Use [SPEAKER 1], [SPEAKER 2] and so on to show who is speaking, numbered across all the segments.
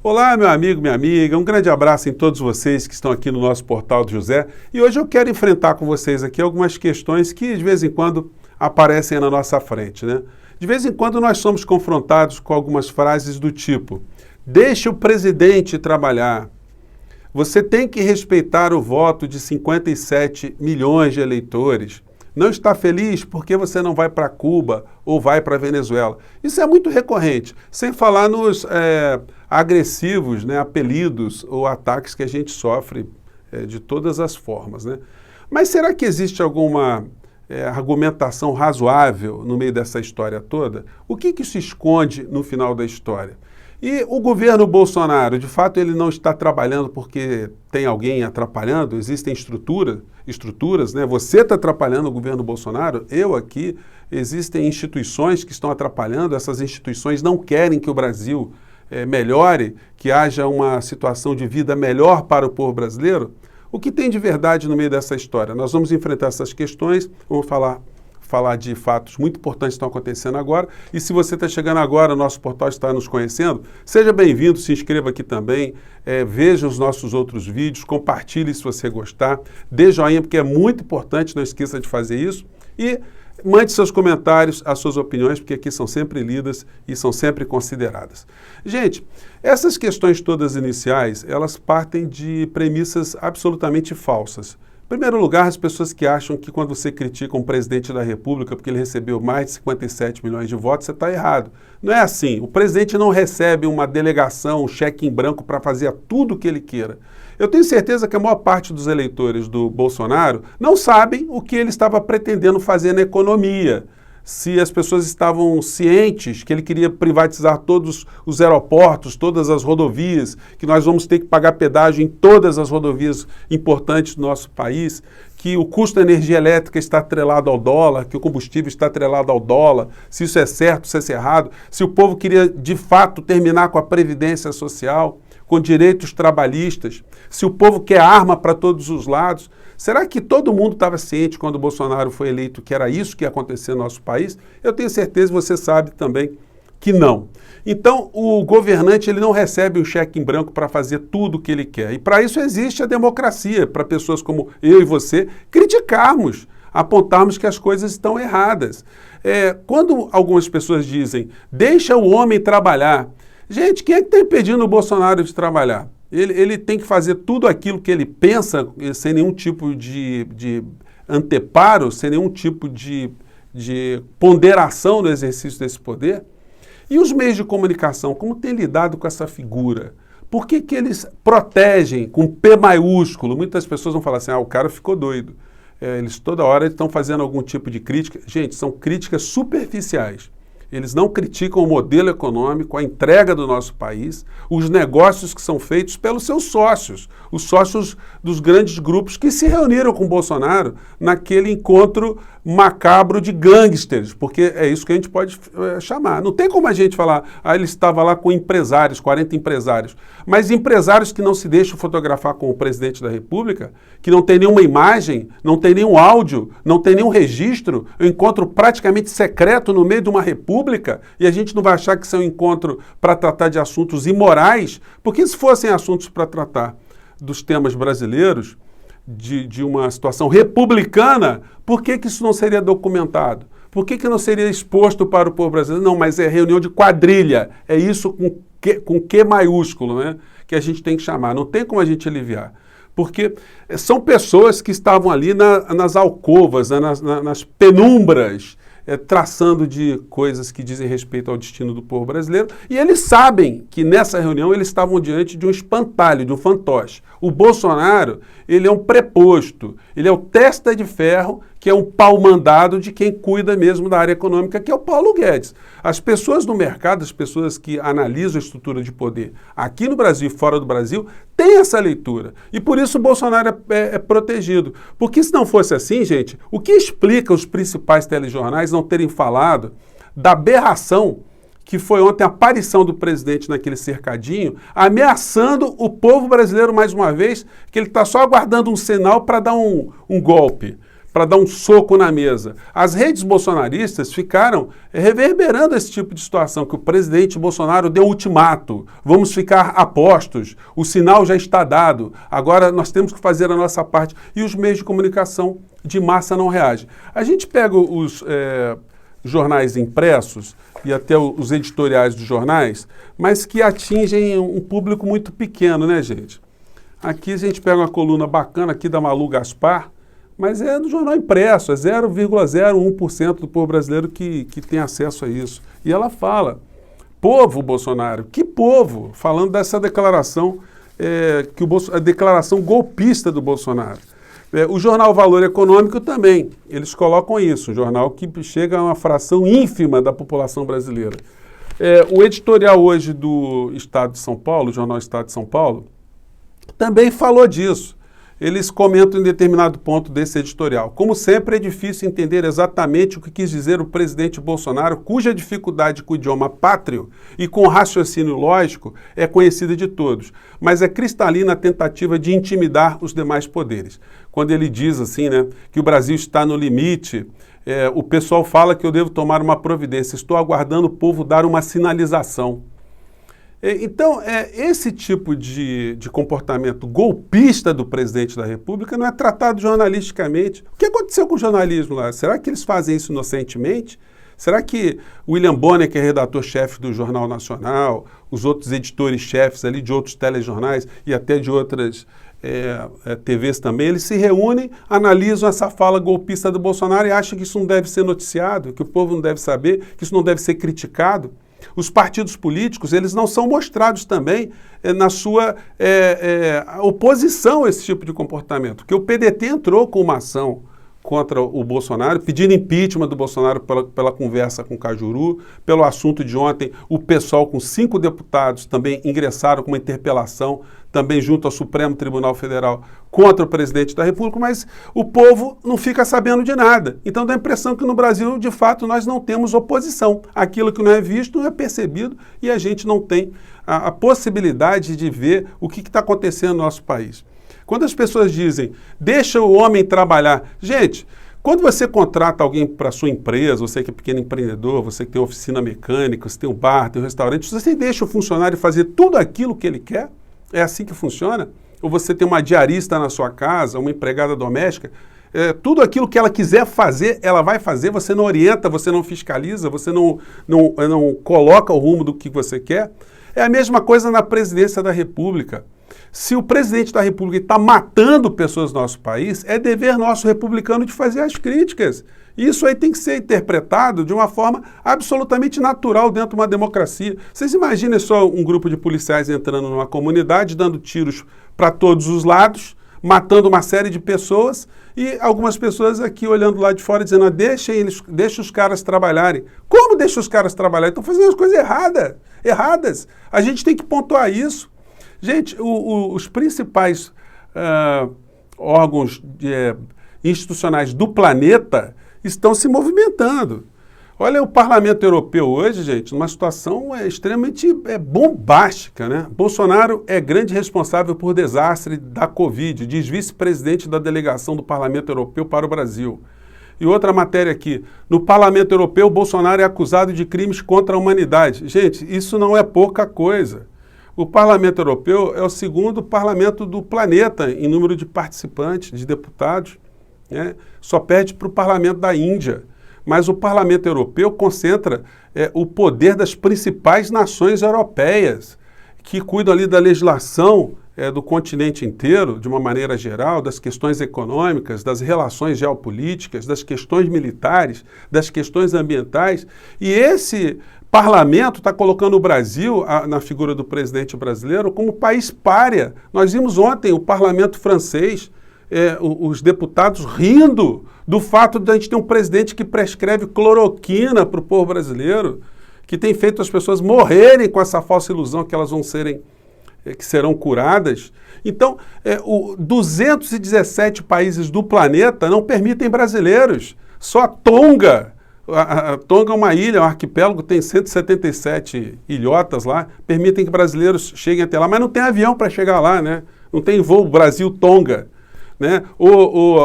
[SPEAKER 1] Olá, meu amigo, minha amiga, um grande abraço em todos vocês que estão aqui no nosso Portal do José. E hoje eu quero enfrentar com vocês aqui algumas questões que de vez em quando aparecem na nossa frente, né? De vez em quando nós somos confrontados com algumas frases do tipo: deixe o presidente trabalhar. Você tem que respeitar o voto de 57 milhões de eleitores. Não está feliz porque você não vai para Cuba ou vai para a Venezuela. Isso é muito recorrente, sem falar nos agressivos, né, apelidos ou ataques que a gente sofre de todas as formas, né? Mas será que existe alguma argumentação razoável no meio dessa história toda? O que isso esconde no final da história? E o governo Bolsonaro, de fato, ele não está trabalhando porque tem alguém atrapalhando? Existem estruturas, né? Você está atrapalhando o governo Bolsonaro, eu aqui. Existem instituições que estão atrapalhando, essas instituições não querem que o Brasil melhore, que haja uma situação de vida melhor para o povo brasileiro? O que tem de verdade no meio dessa história? Nós vamos enfrentar essas questões, vamos falar de fatos muito importantes que estão acontecendo agora. E se você está chegando agora, o nosso portal está nos conhecendo, seja bem-vindo, se inscreva aqui também, veja os nossos outros vídeos, compartilhe se você gostar, dê joinha, porque é muito importante, não esqueça de fazer isso. E mande seus comentários, as suas opiniões, porque aqui são sempre lidas e são sempre consideradas. Gente, essas questões todas iniciais, elas partem de premissas absolutamente falsas. Em primeiro lugar, as pessoas que acham que quando você critica um presidente da República porque ele recebeu mais de 57 milhões de votos, você está errado. Não é assim. O presidente não recebe uma delegação, um cheque em branco para fazer tudo o que ele queira. Eu tenho certeza que a maior parte dos eleitores do Bolsonaro não sabem o que ele estava pretendendo fazer na economia. Se as pessoas estavam cientes que ele queria privatizar todos os aeroportos, todas as rodovias, que nós vamos ter que pagar pedágio em todas as rodovias importantes do nosso país, que o custo da energia elétrica está atrelado ao dólar, que o combustível está atrelado ao dólar, se isso é certo, se isso é errado, se o povo queria de fato terminar com a previdência social, com direitos trabalhistas, se o povo quer arma para todos os lados. Será que todo mundo estava ciente quando o Bolsonaro foi eleito que era isso que ia acontecer no nosso país? Eu tenho certeza, você sabe também, que não. Então, o governante ele não recebe um cheque em branco para fazer tudo o que ele quer. E para isso existe a democracia, para pessoas como eu e você criticarmos, apontarmos que as coisas estão erradas. Quando algumas pessoas dizem, deixa o homem trabalhar, gente, quem é que está impedindo o Bolsonaro de trabalhar? Ele tem que fazer tudo aquilo que ele pensa, sem nenhum tipo de anteparo, sem nenhum tipo de ponderação no exercício desse poder. E os meios de comunicação, como tem lidado com essa figura? Por que eles protegem com P maiúsculo? Muitas pessoas vão falar assim, o cara ficou doido. Eles toda hora estão fazendo algum tipo de crítica. Gente, são críticas superficiais. Eles não criticam o modelo econômico, a entrega do nosso país, os negócios que são feitos pelos seus sócios, os sócios dos grandes grupos que se reuniram com o Bolsonaro naquele encontro macabro de gangsters, porque é isso que a gente pode chamar. Não tem como a gente falar, ele estava lá com empresários, 40 empresários, mas empresários que não se deixam fotografar com o presidente da República, que não tem nenhuma imagem, não tem nenhum áudio, não tem nenhum registro, um encontro praticamente secreto no meio de uma república, e a gente não vai achar que isso é um encontro para tratar de assuntos imorais, porque se fossem assuntos para tratar dos temas brasileiros, de uma situação republicana, por que isso não seria documentado? Por que não seria exposto para o povo brasileiro? Não, mas é reunião de quadrilha, é isso com Q maiúsculo, né, que a gente tem que chamar, não tem como a gente aliviar. Porque são pessoas que estavam ali nas alcovas, nas penumbras, traçando de coisas que dizem respeito ao destino do povo brasileiro, e eles sabem que nessa reunião eles estavam diante de um espantalho, de um fantoche. O Bolsonaro, ele é um preposto, ele é o testa de ferro, que é um pau-mandado de quem cuida mesmo da área econômica, que é o Paulo Guedes. As pessoas no mercado, as pessoas que analisam a estrutura de poder aqui no Brasil e fora do Brasil, têm essa leitura. E por isso o Bolsonaro é protegido. Porque se não fosse assim, gente, o que explica os principais telejornais não terem falado da aberração que foi ontem a aparição do presidente naquele cercadinho, ameaçando o povo brasileiro mais uma vez, que ele está só aguardando um sinal para dar um golpe. para dar um soco na mesa. As redes bolsonaristas ficaram reverberando esse tipo de situação, que o presidente Bolsonaro deu ultimato, vamos ficar a postos, o sinal já está dado, agora nós temos que fazer a nossa parte. E os meios de comunicação de massa não reagem. A gente pega os jornais impressos e até os editoriais dos jornais, mas que atingem um público muito pequeno, né, gente? Aqui a gente pega uma coluna bacana aqui da Malu Gaspar, mas é do jornal impresso, é 0,01% do povo brasileiro que tem acesso a isso. E ela fala, povo Bolsonaro, que povo? Falando dessa declaração, a declaração golpista do Bolsonaro. O jornal Valor Econômico também, eles colocam isso, um jornal que chega a uma fração ínfima da população brasileira. O editorial hoje do Estado de São Paulo, o jornal Estado de São Paulo, também falou disso. Eles comentam em determinado ponto desse editorial. Como sempre, é difícil entender exatamente o que quis dizer o presidente Bolsonaro, cuja dificuldade com o idioma pátrio e com o raciocínio lógico é conhecida de todos, mas é cristalina a tentativa de intimidar os demais poderes. Quando ele diz assim, né, que o Brasil está no limite, o pessoal fala que eu devo tomar uma providência, estou aguardando o povo dar uma sinalização. Então, esse tipo de comportamento golpista do presidente da República não é tratado jornalisticamente. O que aconteceu com o jornalismo lá? Será que eles fazem isso inocentemente? Será que William Bonner, que é redator-chefe do Jornal Nacional, os outros editores-chefes ali de outros telejornais e até de outras TVs também, eles se reúnem, analisam essa fala golpista do Bolsonaro e acham que isso não deve ser noticiado, que o povo não deve saber, que isso não deve ser criticado? Os partidos políticos, eles não são mostrados também na sua oposição a esse tipo de comportamento. Porque o PDT entrou com uma ação contra o Bolsonaro, pedindo impeachment do Bolsonaro pela conversa com Cajuru, pelo assunto de ontem, o PSOL com 5 deputados também ingressaram com uma interpelação, também junto ao Supremo Tribunal Federal, contra o presidente da República, mas o povo não fica sabendo de nada. Então dá a impressão que no Brasil, de fato, nós não temos oposição. Aquilo que não é visto não é percebido e a gente não tem a possibilidade de ver o que está acontecendo no nosso país. Quando as pessoas dizem, deixa o homem trabalhar. Gente, quando você contrata alguém para a sua empresa, você que é pequeno empreendedor, você que tem oficina mecânica, você tem um bar, tem um restaurante, você deixa o funcionário fazer tudo aquilo que ele quer? É assim que funciona? Ou você tem uma diarista na sua casa, uma empregada doméstica, tudo aquilo que ela quiser fazer, ela vai fazer, você não orienta, você não fiscaliza, você não coloca o rumo do que você quer? É a mesma coisa na presidência da República. Se o presidente da República está matando pessoas no nosso país, é dever nosso republicano de fazer as críticas. Isso aí tem que ser interpretado de uma forma absolutamente natural dentro de uma democracia. Vocês imaginem só um grupo de policiais entrando numa comunidade, dando tiros para todos os lados, matando uma série de pessoas e algumas pessoas aqui olhando lá de fora dizendo, deixa os caras trabalharem. Como deixa os caras trabalharem? Estão fazendo as coisas erradas. A gente tem que pontuar isso. Gente, os principais órgãos institucionais do planeta estão se movimentando. Olha o Parlamento Europeu hoje, gente, numa situação extremamente bombástica, né? Bolsonaro é grande responsável por desastre da Covid, diz vice-presidente da delegação do Parlamento Europeu para o Brasil. E outra matéria aqui, no Parlamento Europeu, Bolsonaro é acusado de crimes contra a humanidade. Gente, isso não é pouca coisa. O Parlamento Europeu é o segundo parlamento do planeta em número de participantes, de deputados, né? Só perde para o parlamento da Índia. Mas o Parlamento Europeu concentra o poder das principais nações europeias, que cuidam ali da legislação do continente inteiro, de uma maneira geral, das questões econômicas, das relações geopolíticas, das questões militares, das questões ambientais. E esse parlamento está colocando o Brasil, na figura do presidente brasileiro, como país pária. Nós vimos ontem o parlamento francês, os deputados rindo do fato de a gente ter um presidente que prescreve cloroquina para o povo brasileiro, que tem feito as pessoas morrerem com essa falsa ilusão que elas que serão curadas. Então, 217 países do planeta não permitem brasileiros. Só Tonga, Tonga é uma ilha, um arquipélago, tem 177 ilhotas lá, permitem que brasileiros cheguem até lá, mas não tem avião para chegar lá, né? Não tem voo Brasil-Tonga. né?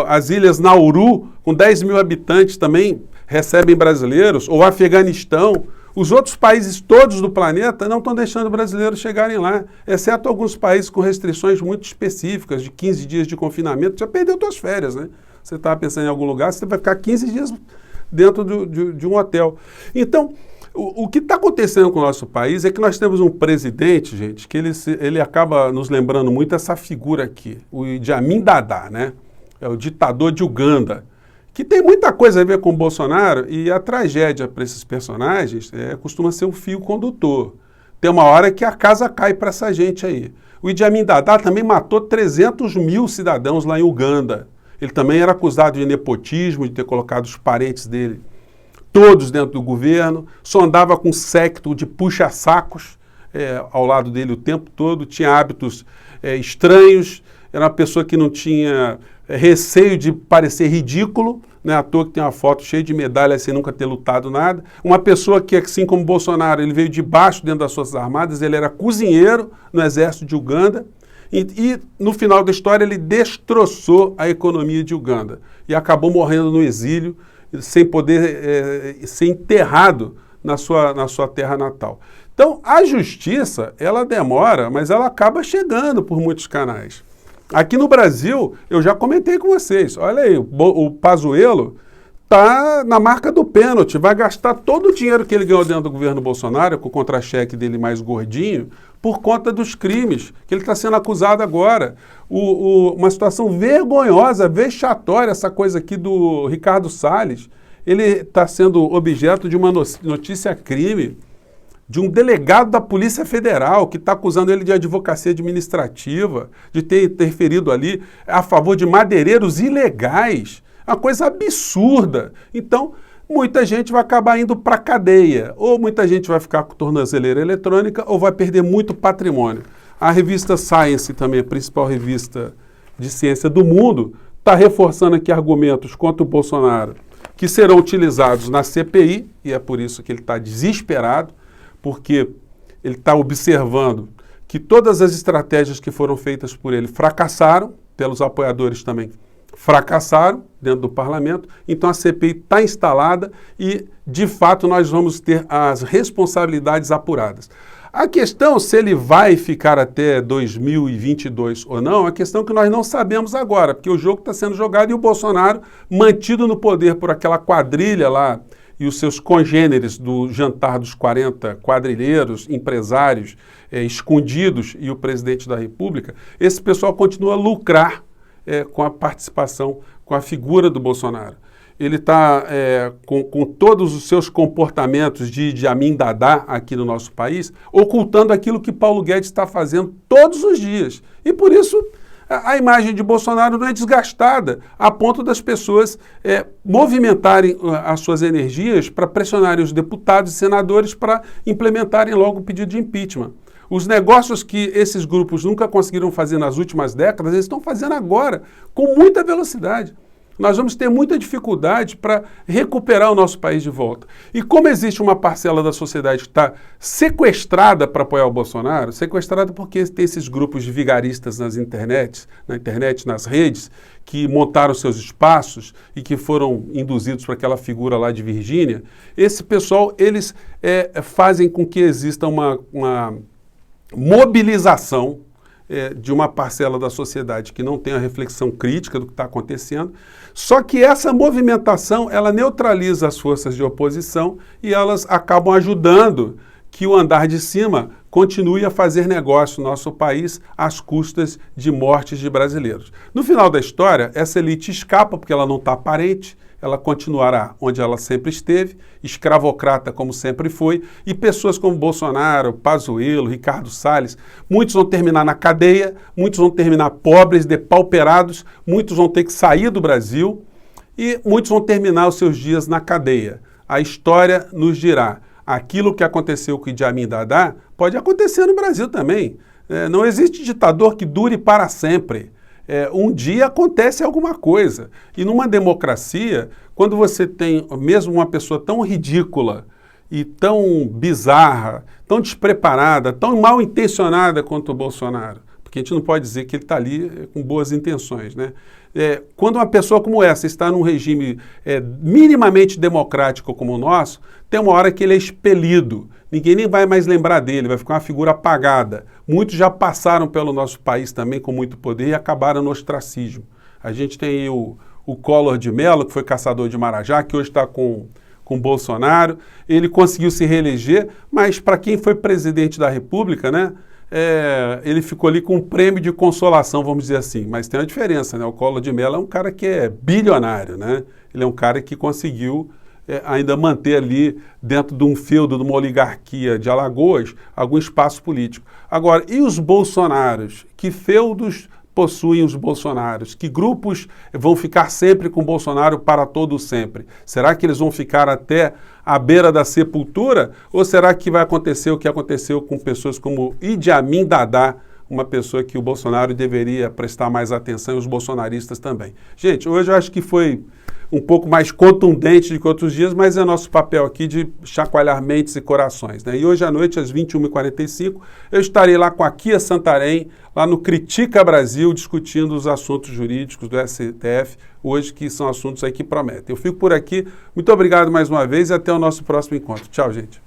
[SPEAKER 1] As ilhas Nauru, com 10 mil habitantes, também recebem brasileiros, ou Afeganistão. Os outros países todos do planeta não estão deixando brasileiros chegarem lá, exceto alguns países com restrições muito específicas, de 15 dias de confinamento. Já perdeu suas férias, né? Você estava pensando em algum lugar, você vai ficar 15 dias dentro de um hotel. Então, o que está acontecendo com o nosso país é que nós temos um presidente, gente, que ele acaba nos lembrando muito essa figura aqui, o Idi Amin Dada, né? É o ditador de Uganda, que tem muita coisa a ver com o Bolsonaro, e a tragédia para esses personagens costuma ser um fio condutor. Tem uma hora que a casa cai para essa gente aí. O Idi Amin Dada também matou 300 mil cidadãos lá em Uganda. Ele também era acusado de nepotismo, de ter colocado os parentes dele todos dentro do governo, só andava com um séquito de puxa-sacos ao lado dele o tempo todo, tinha hábitos estranhos, era uma pessoa que não tinha receio de parecer ridículo, né? À toa que tem uma foto cheia de medalhas sem nunca ter lutado nada. Uma pessoa que, assim como Bolsonaro, ele veio de baixo dentro das Forças Armadas, ele era cozinheiro no exército de Uganda, e no final da história ele destroçou a economia de Uganda e acabou morrendo no exílio, sem poder ser enterrado na sua terra natal. Então, a justiça, ela demora, mas ela acaba chegando por muitos canais. Aqui no Brasil, eu já comentei com vocês, olha aí, o Pazuello está na marca do pênalti, vai gastar todo o dinheiro que ele ganhou dentro do governo Bolsonaro, com o contra-cheque dele mais gordinho, por conta dos crimes que ele está sendo acusado agora. Uma situação vergonhosa, vexatória, essa coisa aqui do Ricardo Salles. Ele está sendo objeto de uma notícia-crime de um delegado da Polícia Federal que está acusando ele de advocacia administrativa, de ter interferido ali a favor de madeireiros ilegais. Uma coisa absurda. Então, muita gente vai acabar indo para a cadeia, ou muita gente vai ficar com tornozeleira eletrônica, ou vai perder muito patrimônio. A revista Science, também a principal revista de ciência do mundo, está reforçando aqui argumentos contra o Bolsonaro, que serão utilizados na CPI, e é por isso que ele está desesperado, porque ele está observando que todas as estratégias que foram feitas por ele fracassaram, pelos apoiadores também fracassaram dentro do parlamento, então a CPI está instalada e, de fato, nós vamos ter as responsabilidades apuradas. A questão se ele vai ficar até 2022 ou não, é uma questão que nós não sabemos agora, porque o jogo está sendo jogado e o Bolsonaro, mantido no poder por aquela quadrilha lá e os seus congêneres do jantar dos 40 quadrilheiros, empresários escondidos e o presidente da República, esse pessoal continua a lucrar com a participação, com a figura do Bolsonaro. Ele está com todos os seus comportamentos de Idi Amin Dada aqui no nosso país, ocultando aquilo que Paulo Guedes está fazendo todos os dias. E por isso a imagem de Bolsonaro não é desgastada, a ponto das pessoas movimentarem as suas energias para pressionarem os deputados e senadores para implementarem logo o pedido de impeachment. Os negócios que esses grupos nunca conseguiram fazer nas últimas décadas, eles estão fazendo agora, com muita velocidade. Nós vamos ter muita dificuldade para recuperar o nosso país de volta. E como existe uma parcela da sociedade que está sequestrada para apoiar o Bolsonaro, sequestrada porque tem esses grupos de vigaristas na internet, nas redes, que montaram seus espaços e que foram induzidos para aquela figura lá de Virgínia, esse pessoal, eles fazem com que exista uma mobilização de uma parcela da sociedade que não tem a reflexão crítica do que está acontecendo, só que essa movimentação, ela neutraliza as forças de oposição e elas acabam ajudando que o andar de cima continue a fazer negócio no nosso país às custas de mortes de brasileiros. No final da história, essa elite escapa porque ela não está aparente, ela continuará onde ela sempre esteve, escravocrata como sempre foi, e pessoas como Bolsonaro, Pazuello, Ricardo Salles, muitos vão terminar na cadeia, muitos vão terminar pobres, depauperados, muitos vão ter que sair do Brasil e muitos vão terminar os seus dias na cadeia. A história nos dirá, aquilo que aconteceu com Idi Amin Dada pode acontecer no Brasil também. Não existe ditador que dure para sempre. Um dia acontece alguma coisa. E numa democracia, quando você tem mesmo uma pessoa tão ridícula e tão bizarra, tão despreparada, tão mal intencionada quanto o Bolsonaro, porque a gente não pode dizer que ele está ali com boas intenções, né? quando uma pessoa como essa está num regime minimamente democrático como o nosso, tem uma hora que ele é expelido. Ninguém nem vai mais lembrar dele, vai ficar uma figura apagada. Muitos já passaram pelo nosso país também com muito poder e acabaram no ostracismo. A gente tem aí o Collor de Mello, que foi caçador de Marajá, que hoje está com Bolsonaro. Ele conseguiu se reeleger, mas para quem foi presidente da República, né? Ele ficou ali com um prêmio de consolação, vamos dizer assim, mas tem uma diferença, né? O Collor de Mello é um cara que é bilionário, né? Ele é um cara que conseguiu ainda manter ali, dentro de um feudo, de uma oligarquia de Alagoas, algum espaço político. Agora, e os bolsonaros? Que feudos possuem os bolsonaros? Que grupos vão ficar sempre com Bolsonaro para todo sempre? Será que eles vão ficar até à beira da sepultura? Ou será que vai acontecer o que aconteceu com pessoas como Idi Amin Dada, uma pessoa que o Bolsonaro deveria prestar mais atenção e os bolsonaristas também? Gente, hoje eu acho que foi um pouco mais contundente do que outros dias, mas é nosso papel aqui de chacoalhar mentes e corações, né? E hoje à noite, às 21h45, eu estarei lá com a Kia Santarém, lá no Critica Brasil, discutindo os assuntos jurídicos do STF, hoje, que são assuntos aí que prometem. Eu fico por aqui, muito obrigado mais uma vez e até o nosso próximo encontro. Tchau, gente.